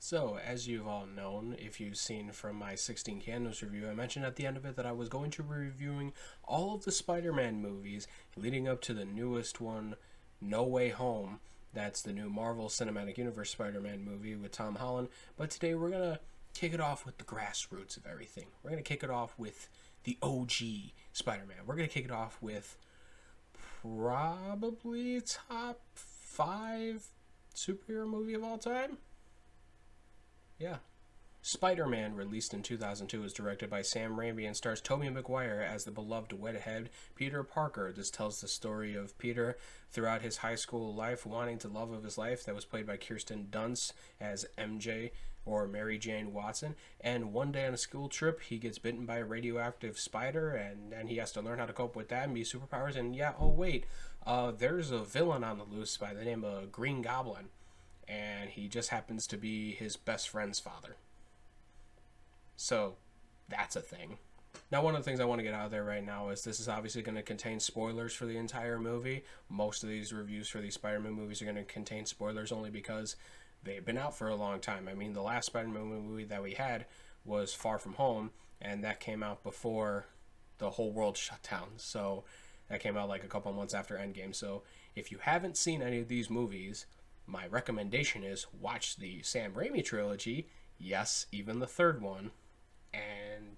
So, as you've all known, if you've seen from my 16 Candles review, I mentioned at the end of it that I was going to be reviewing all of the Spider-Man movies leading up to the newest one, No Way Home. That's the new Marvel Cinematic Universe Spider-Man movie with Tom Holland. But today we're going to kick it off with the grassroots of everything. We're going to kick it off with the OG Spider-Man. We're going to kick it off with probably top 5 superhero movie of all time. Yeah. Spider-Man, released in 2002, is directed by Sam Raimi and stars Tobey Maguire as the beloved wet-head Peter Parker. This tells the story of Peter throughout his high school life, wanting the love of his life, that was played by Kirsten Dunst as MJ, or Mary Jane Watson. And one day on a school trip, he gets bitten by a radioactive spider, and then he has to learn how to cope with that and be superpowers. And there's a villain on the loose by the name of Green Goblin. And he just happens to be his best friend's father. So, that's a thing. Now, one of the things I want to get out of there right now is this is obviously going to contain spoilers for the entire movie. Most of these reviews for these Spider-Man movies are going to contain spoilers only because they've been out for a long time. I mean, the last Spider-Man movie that we had was Far From Home, and that came out before the whole world shut down. So, that came out like a couple months after Endgame. So, if you haven't seen any of these movies, my recommendation is watch the Sam Raimi trilogy, yes, even the third one, and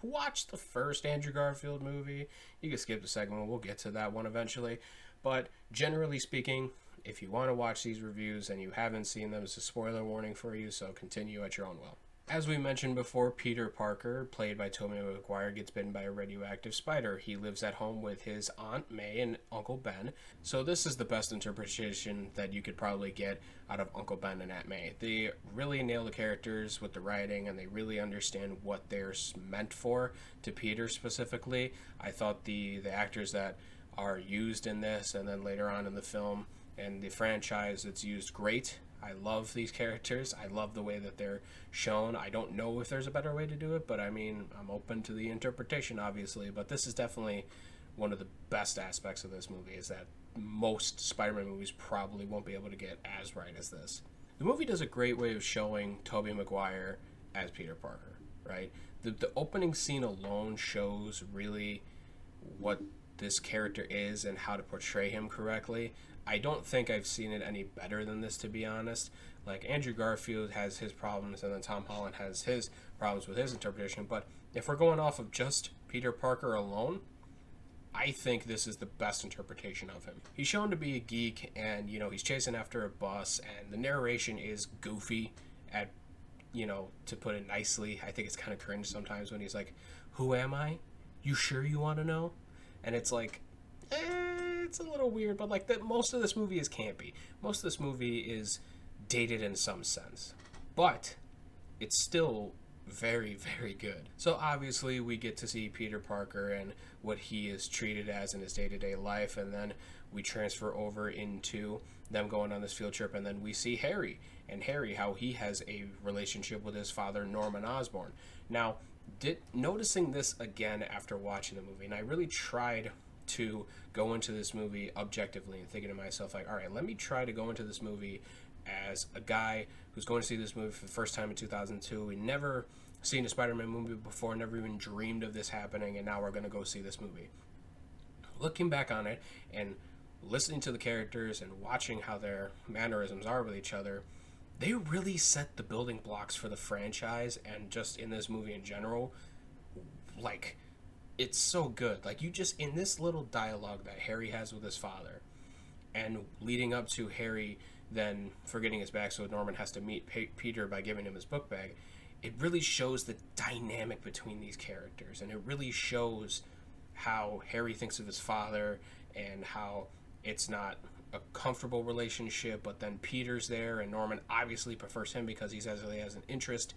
watch the first Andrew Garfield movie. You can skip the second one, we'll get to that one eventually. But generally speaking, if you want to watch these reviews and you haven't seen them, it's a spoiler warning for you, so continue at your own will. As we mentioned before, Peter Parker, played by Tobey Maguire, gets bitten by a radioactive spider. He lives at home with his Aunt May and Uncle Ben. So this is the best interpretation that you could probably get out of Uncle Ben and Aunt May. They really nail the characters with the writing, and they really understand what they're meant for to Peter specifically. I thought the actors that are used in this and then later on in the film and the franchise, it's used great. I love these characters. I love the way that they're shown. I don't know if there's a better way to do it, but I mean, I'm open to the interpretation, obviously. But this is definitely one of the best aspects of this movie, is that most Spider-Man movies probably won't be able to get as right as this. The movie does a great way of showing Tobey Maguire as Peter Parker, right? The opening scene alone shows really what this character is and how to portray him correctly. I don't think I've seen it any better than this, to be honest. Like, Andrew Garfield has his problems, and then Tom Holland has his problems with his interpretation. But if we're going off of just Peter Parker alone, I think this is the best interpretation of him. He's shown to be a geek, and, he's chasing after a bus, and the narration is goofy at, to put it nicely. I think it's kind of cringe sometimes when he's like, "Who am I? You sure you want to know?" And it's like, it's a little weird, but most of this movie is campy. Most of this movie is dated in some sense, but it's still very, very good. So obviously we get to see Peter Parker and what he is treated as in his day-to-day life, and then we transfer over into them going on this field trip, and then we see Harry, how he has a relationship with his father, Norman Osborn. Now, noticing this again after watching the movie, and I really tried to go into this movie objectively and thinking to myself, like, all right, let me try to go into this movie as a guy who's going to see this movie for the first time in 2002. We never seen a Spider-Man movie before, never even dreamed of this happening, and now we're going to go see this movie. Looking back on it and listening to the characters and watching how their mannerisms are with each other, they really set the building blocks for the franchise, and just in this movie in general, like, it's so good. Like, you just, in this little dialogue that Harry has with his father, and leading up to Harry then forgetting his bag, so Norman has to meet Peter by giving him his book bag, it really shows the dynamic between these characters, and it really shows how Harry thinks of his father, and how it's not a comfortable relationship, but then Peter's there, and Norman obviously prefers him because he has an interest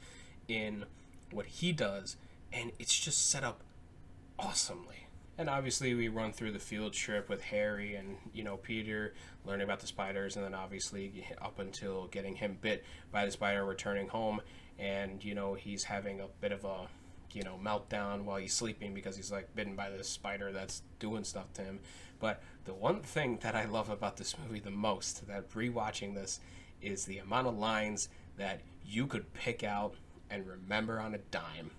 in what he does, and it's just set up awesomely. And obviously we run through the field trip with Harry and, Peter learning about the spiders, and then obviously up until getting him bit by the spider, returning home, and, he's having a bit of a, meltdown while he's sleeping because he's like bitten by this spider that's doing stuff to him. But the one thing that I love about this movie the most, that rewatching this, is the amount of lines that you could pick out and remember on a dime.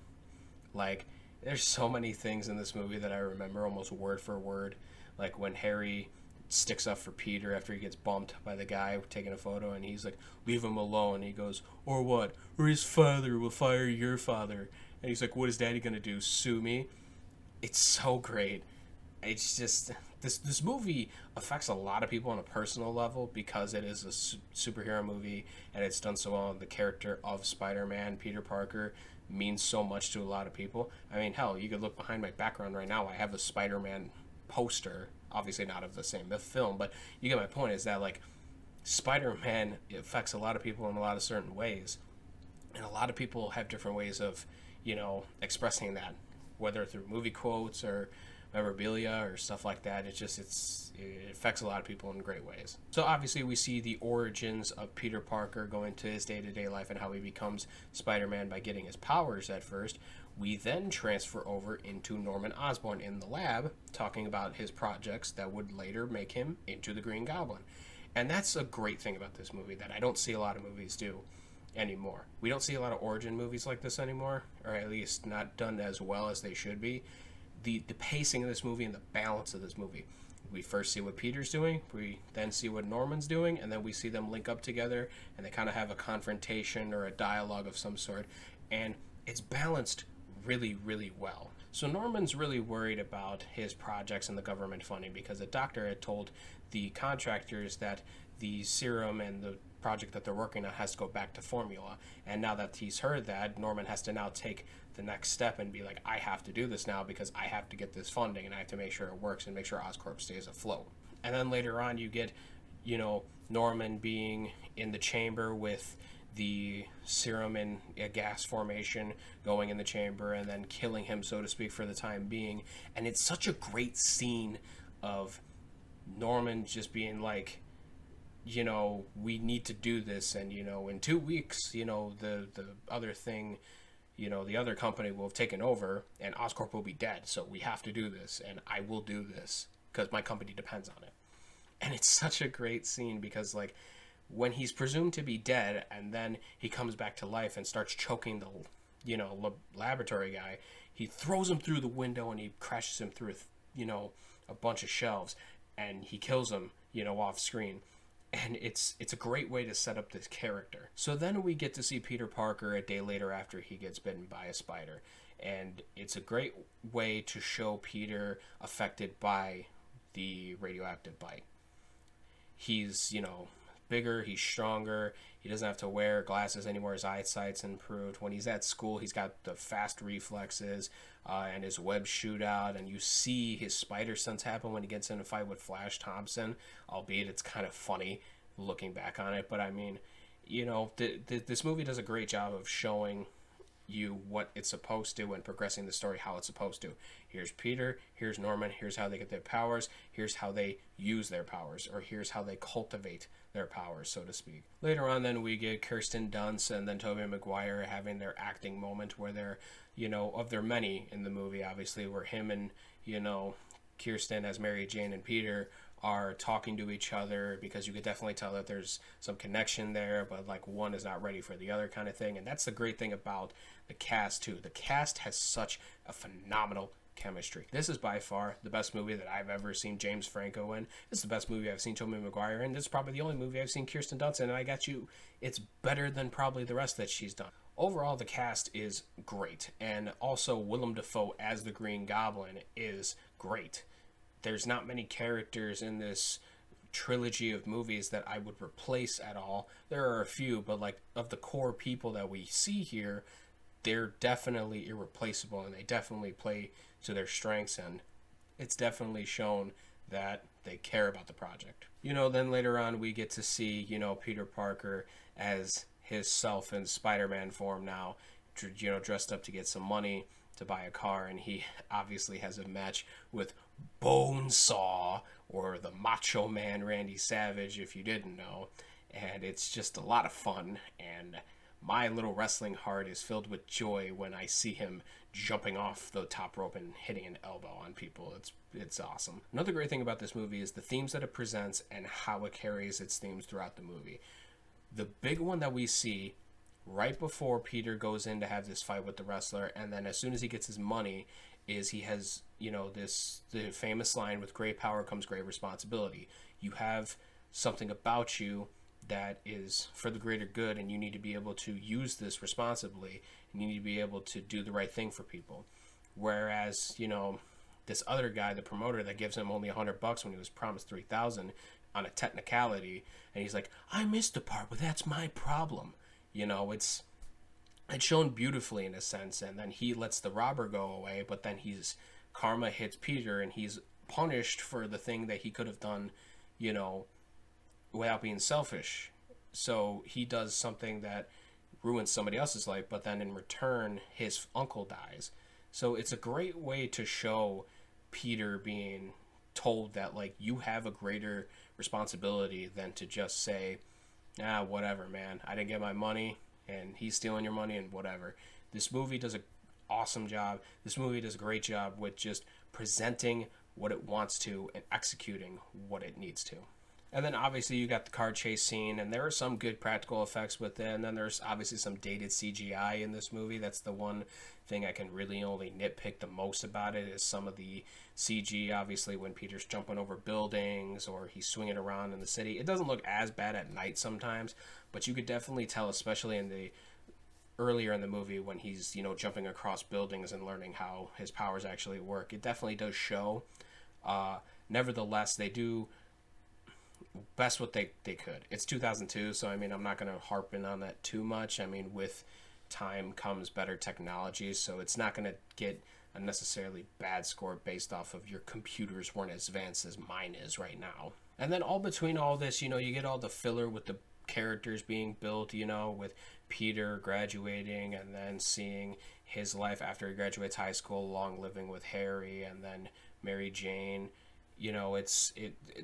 Like, there's so many things in this movie that I remember almost word for word. Like when Harry sticks up for Peter after he gets bumped by the guy taking a photo, and he's like, leave him alone. And he goes, or what? Or his father will fire your father. And he's like, what is daddy gonna do? Sue me? It's so great. It's just, this movie affects a lot of people on a personal level because it is a superhero movie and it's done so well. The character of Spider-Man, Peter Parker, means so much to a lot of people. I mean, hell, you could look behind my background right now. I have a Spider-Man poster, obviously not of the same film, but you get my point, is that like Spider-Man affects a lot of people in a lot of certain ways, and a lot of people have different ways of, you know, expressing that, whether through movie quotes or memorabilia or stuff like that. It affects a lot of people in great ways. So obviously we see the origins of Peter Parker going to his day-to-day life and how he becomes Spider-Man by getting his powers at first. We then transfer over into Norman Osborn in the lab, talking about his projects that would later make him into the Green Goblin. And that's a great thing about this movie that I don't see a lot of movies do anymore. We don't see a lot of origin movies like this anymore, or at least not done as well as they should be. The pacing of this movie and the balance of this movie. We first see what Peter's doing, we then see what Norman's doing, and then we see them link up together, and they kind of have a confrontation or a dialogue of some sort, and it's balanced really, really well. So Norman's really worried about his projects and the government funding because the doctor had told the contractors that the serum and the project that they're working on has to go back to formula. And now that he's heard that, Norman has to now take the next step and be like, I have to do this now because I have to get this funding and I have to make sure it works and make sure Oscorp stays afloat. And then later on you get, you know, Norman being in the chamber with the serum in a gas formation going in the chamber and then killing him, so to speak, for the time being. And it's such a great scene of Norman just being like, you know, we need to do this, and, you know, in 2 weeks, you know, the other thing, you know, the other company will have taken over and Oscorp will be dead, so we have to do this, and I will do this because my company depends on it. And it's such a great scene because, like, when he's presumed to be dead and then he comes back to life and starts choking the, you know, laboratory guy, he throws him through the window and he crashes him through, you know, a bunch of shelves, and he kills him, you know, off screen. And it's a great way to set up this character. So then we get to see Peter Parker a day later after he gets bitten by a spider. And it's a great way to show Peter affected by the radioactive bite. He's, you know, bigger, he's stronger, he doesn't have to wear glasses anymore, his eyesight's improved. When he's at school, he's got the fast reflexes, and his webs shoot out, and you see his spider sense happen when he gets in a fight with Flash Thompson, albeit it's kind of funny looking back on it. But I mean, you know, this movie does a great job of showing you what it's supposed to and progressing the story how it's supposed to. Here's Peter, here's Norman, here's how they get their powers, here's how they use their powers, or here's how they cultivate their powers, so to speak. Later on then we get Kirsten Dunst and then Tobey Maguire having their acting moment where they're, you know, of their many in the movie, obviously, where him and, you know, Kirsten as Mary Jane and Peter are talking to each other, because you could definitely tell that there's some connection there, but like one is not ready for the other kind of thing. And that's the great thing about the cast too. The cast has such a phenomenal chemistry. This is by far the best movie that I've ever seen James Franco in. This is the best movie I've seen Tobey Maguire in. This is probably the only movie I've seen Kirsten Dunst in, and I got you, it's better than probably the rest that she's done. Overall, the cast is great, and also Willem Dafoe as the Green Goblin is great. There's not many characters in this trilogy of movies that I would replace at all. There are a few, but like of the core people that we see here, they're definitely irreplaceable, and they definitely play to their strengths, and it's definitely shown that they care about the project. You know, then later on we get to see, you know, Peter Parker as his self in Spider-Man form now, you know, dressed up to get some money to buy a car, and he obviously has a match with Bonesaw, or the Macho Man Randy Savage, if you didn't know, and it's just a lot of fun, and my little wrestling heart is filled with joy when I see him jumping off the top rope and hitting an elbow on people. It's awesome. Another great thing about this movie is the themes that it presents and how it carries its themes throughout the movie. The big one that we see right before Peter goes in to have this fight with the wrestler, and then as soon as he gets his money, is he has, the famous line, with great power comes great responsibility. You have something about you that is for the greater good, and you need to be able to use this responsibly, and you need to be able to do the right thing for people. Whereas, this other guy, the promoter, that gives him only $100 when he was promised 3,000 on a technicality, and he's like, I missed the part, but that's my problem. It's shown beautifully in a sense, and then he lets the robber go away, but then karma hits Peter, and he's punished for the thing that he could have done, without being selfish. So he does something that ruins somebody else's life, but then in return, his uncle dies. So it's a great way to show Peter being told that, like, you have a greater responsibility than to just say, whatever, man, I didn't get my money, and he's stealing your money, and whatever. This movie does an awesome job. This movie does a great job with just presenting what it wants to and executing what it needs to. And then obviously you got the car chase scene, and there are some good practical effects with it, and then there's obviously some dated CGI in this movie. That's the one thing I can really only nitpick the most about it, is some of the CG, obviously, when Peter's jumping over buildings or he's swinging around in the city. It doesn't look as bad at night sometimes, but you could definitely tell, especially in the earlier in the movie when he's, jumping across buildings and learning how his powers actually work. It definitely does show. Nevertheless, they do best what they could. It's 2002, so I'm not going to harp in on that too much. With time comes better technology, so it's not going to get a necessarily bad score based off of your computers weren't as advanced as mine is right now. And then all between all this, you get all the filler with the characters being built, with Peter graduating and then seeing his life after he graduates high school, long living with Harry and then Mary Jane.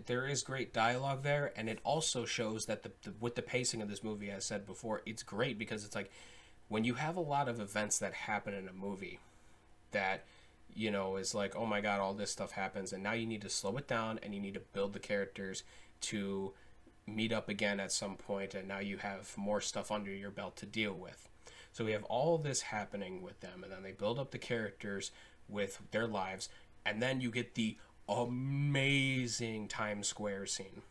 There is great dialogue there, and it also shows that with the pacing of this movie, as I said before, it's great because it's like when you have a lot of events that happen in a movie that is like, oh my god, all this stuff happens, and now you need to slow it down and you need to build the characters to meet up again at some point, and now you have more stuff under your belt to deal with. So we have all this happening with them, and then they build up the characters with their lives, and then you get the amazing Times Square scene.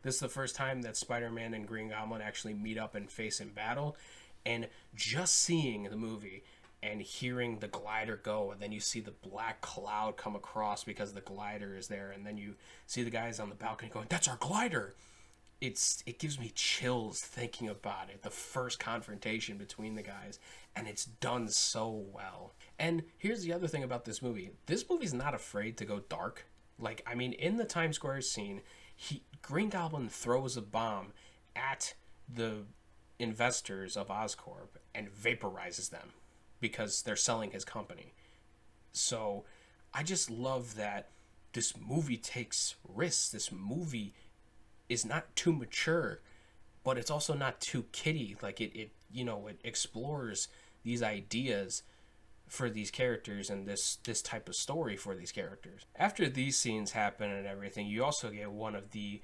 This is the first time that Spider-Man and Green Goblin actually meet up and face in battle, and just seeing the movie and hearing the glider go, and then you see the black cloud come across because the glider is there, and then you see the guys on the balcony going, that's our glider! It gives me chills thinking about it, the first confrontation between the guys, and it's done so well. And here's the other thing about this movie. This movie's not afraid to go dark. In the Times Square scene, Green Goblin throws a bomb at the investors of Oscorp and vaporizes them because they're selling his company. So I just love that this movie takes risks. This movie is not too mature, but it's also not too kiddie. It explores these ideas for these characters and this type of story for these characters. After these scenes happen and everything, you also get one of the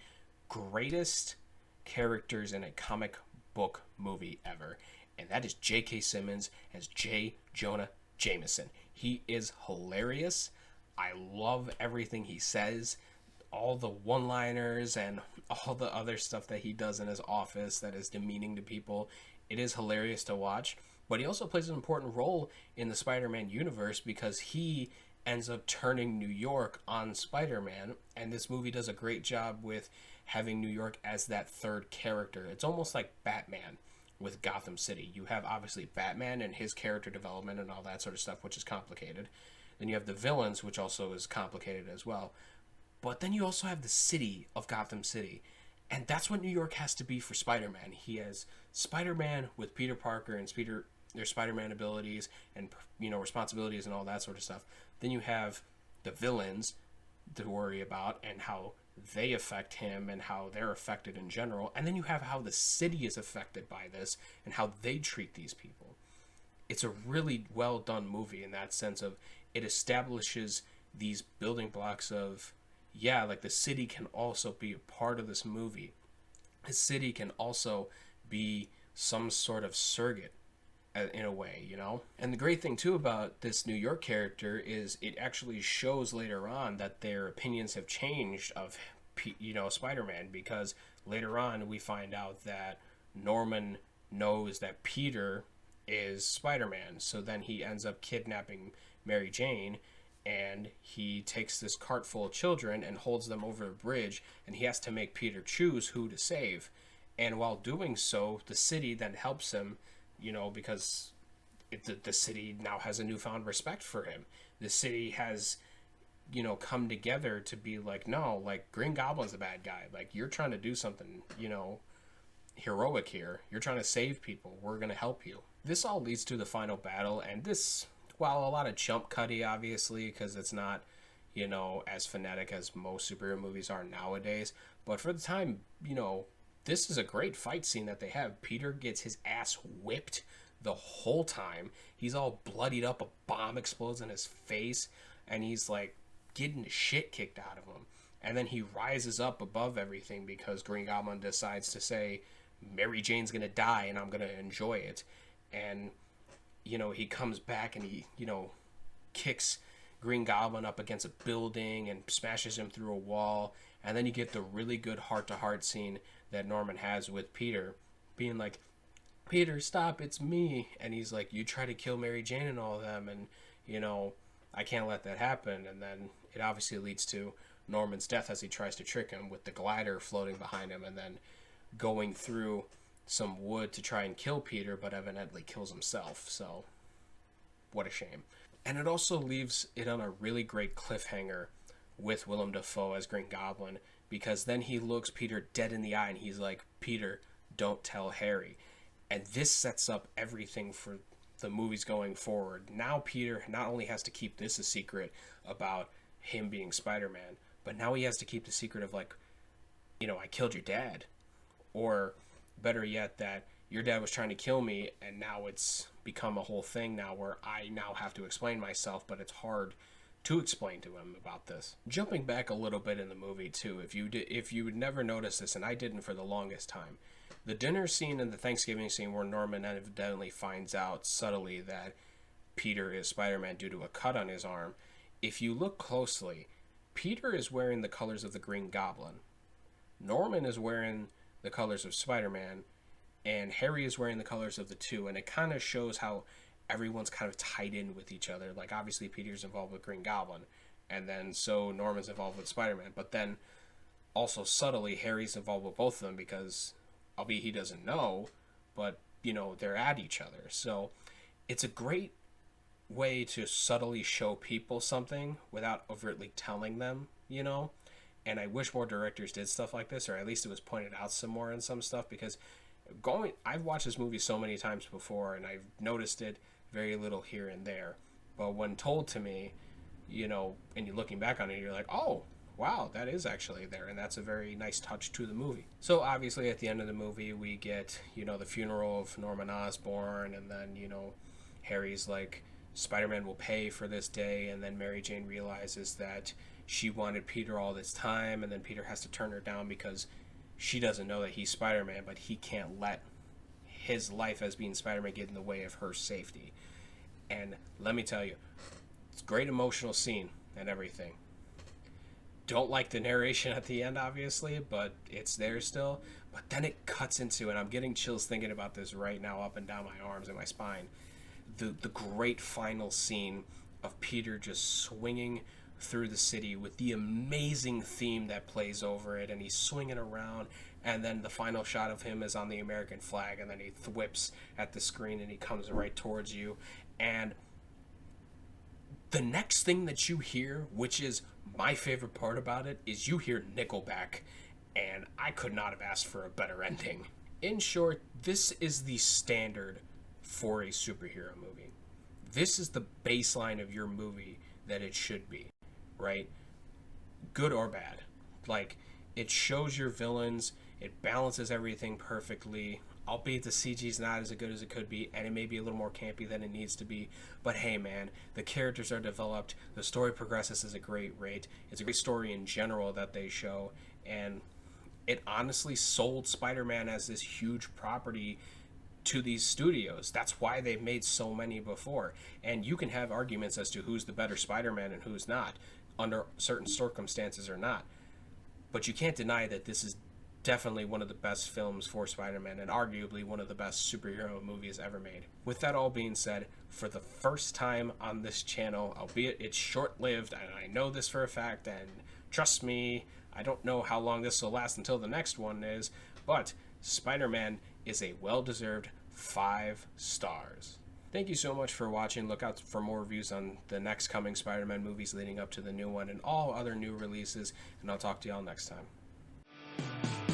greatest characters in a comic book movie ever, and that is J.K. Simmons as J. Jonah Jameson. He is hilarious. I love everything he says, all the one-liners and all the other stuff that he does in his office that is demeaning to people. It is hilarious to watch. But he also plays an important role in the Spider-Man universe because he ends up turning New York on Spider-Man, and this movie does a great job with having New York as that third character. It's almost like Batman with Gotham City. You have obviously Batman and his character development and all that sort of stuff, which is complicated. Then you have the villains, which also is complicated as well. But then you also have the city of Gotham City. And that's what New York has to be for Spider-Man. He has Spider-Man with Peter Parker and their Spider-Man abilities and responsibilities and all that sort of stuff. Then you have the villains to worry about and how they affect him and how they're affected in general. And then you have how the city is affected by this and how they treat these people. It's a really well done movie in that sense of it establishes these building blocks of, the city can also be a part of this movie. The city can also be some sort of surrogate in a way, you know? And the great thing too about this New York character is it actually shows later on that their opinions have changed of, Spider-Man, because later on we find out that Norman knows that Peter is Spider-Man. So then he ends up kidnapping Mary Jane, and he takes this cart full of children and holds them over a bridge, and he has to make Peter choose who to save. And while doing so, the city then helps him, because the city now has a newfound respect for him. The city has, come together to be like, no, like, Green Goblin's the bad guy. Like, you're trying to do something, heroic here. You're trying to save people. We're going to help you. This all leads to the final battle, and this, while a lot of jump cutty, obviously, because it's not, as phonetic as most superhero movies are nowadays, but for the time, this is a great fight scene that they have. Peter gets his ass whipped the whole time. He's all bloodied up. A bomb explodes in his face, and he's like getting the shit kicked out of him. And then he rises up above everything because Green Goblin decides to say, Mary Jane's gonna die and I'm gonna enjoy it. And, he comes back and he, kicks Green Goblin up against a building and smashes him through a wall. And then you get the really good heart-to-heart scene that Norman has with Peter, being like, Peter, stop, it's me. And he's like, you try to kill Mary Jane and all of them, and, I can't let that happen. And then it obviously leads to Norman's death as he tries to trick him with the glider floating behind him and then going through some wood to try and kill Peter, but evidently kills himself. So, what a shame. And it also leaves it on a really great cliffhanger with Willem Dafoe as Green Goblin, because then he looks Peter dead in the eye and he's like, Peter, don't tell Harry. And this sets up everything for the movies going forward. Now Peter not only has to keep this a secret about him being Spider-Man, but now he has to keep the secret of, like, I killed your dad. Or better yet, that your dad was trying to kill me, and now it's become a whole thing now where I now have to explain myself, but it's hard to explain to him about this. Jumping back a little bit in the movie too, if you would never notice this, and I didn't for the longest time, the dinner scene and the Thanksgiving scene where Norman evidently finds out subtly that Peter is Spider-Man due to a cut on his arm, if you look closely, Peter is wearing the colors of the Green Goblin. Norman is wearing the colors of Spider-Man, and Harry is wearing the colors of the two, and it kind of shows how everyone's kind of tied in with each other. Like, obviously Peter's involved with Green Goblin, and then so Norman's involved with Spider-Man, but then also subtly Harry's involved with both of them because, albeit he doesn't know, but, they're at each other. So it's a great way to subtly show people something without overtly telling them, and I wish more directors did stuff like this, or at least it was pointed out some more in some stuff, because I've watched this movie so many times before, and I've noticed it very little here and there. But when told to me, and you're looking back on it, you're like, oh, wow, that is actually there, and that's a very nice touch to the movie. So obviously at the end of the movie, we get, the funeral of Norman Osborn, and then, Harry's like, Spider-Man will pay for this day, and then Mary Jane realizes that she wanted Peter all this time, and then Peter has to turn her down because she doesn't know that he's Spider-Man, but he can't let his life as being Spider-Man get in the way of her safety. And let me tell you, it's a great emotional scene and everything. Don't like the narration at the end, obviously, but it's there still. But then it cuts into, and I'm getting chills thinking about this right now up and down my arms and my spine, the great final scene of Peter just swinging through the city with the amazing theme that plays over it, and he's swinging around, and then the final shot of him is on the American flag, and then he whips at the screen and he comes right towards you, and the next thing that you hear, which is my favorite part about it, is you hear Nickelback, and I could not have asked for a better ending. In short, this is the standard for a superhero movie. This is the baseline of your movie that it should be, right? Good or bad. Like, it shows your villains, it balances everything perfectly, albeit the CG's not as good as it could be, and it may be a little more campy than it needs to be, but hey man, the characters are developed, the story progresses at a great rate, it's a great story in general that they show, and it honestly sold Spider-Man as this huge property to these studios. That's why they've made so many before. And you can have arguments as to who's the better Spider-Man and who's not, under certain circumstances or not. But you can't deny that this is definitely one of the best films for Spider-Man and arguably one of the best superhero movies ever made. With that all being said, for the first time on this channel, albeit it's short-lived, and I know this for a fact, and trust me, I don't know how long this will last until the next one is, but Spider-Man is a well-deserved 5 stars. Thank you so much for watching. Look out for more reviews on the next coming Spider-Man movies leading up to the new one and all other new releases, and I'll talk to y'all next time.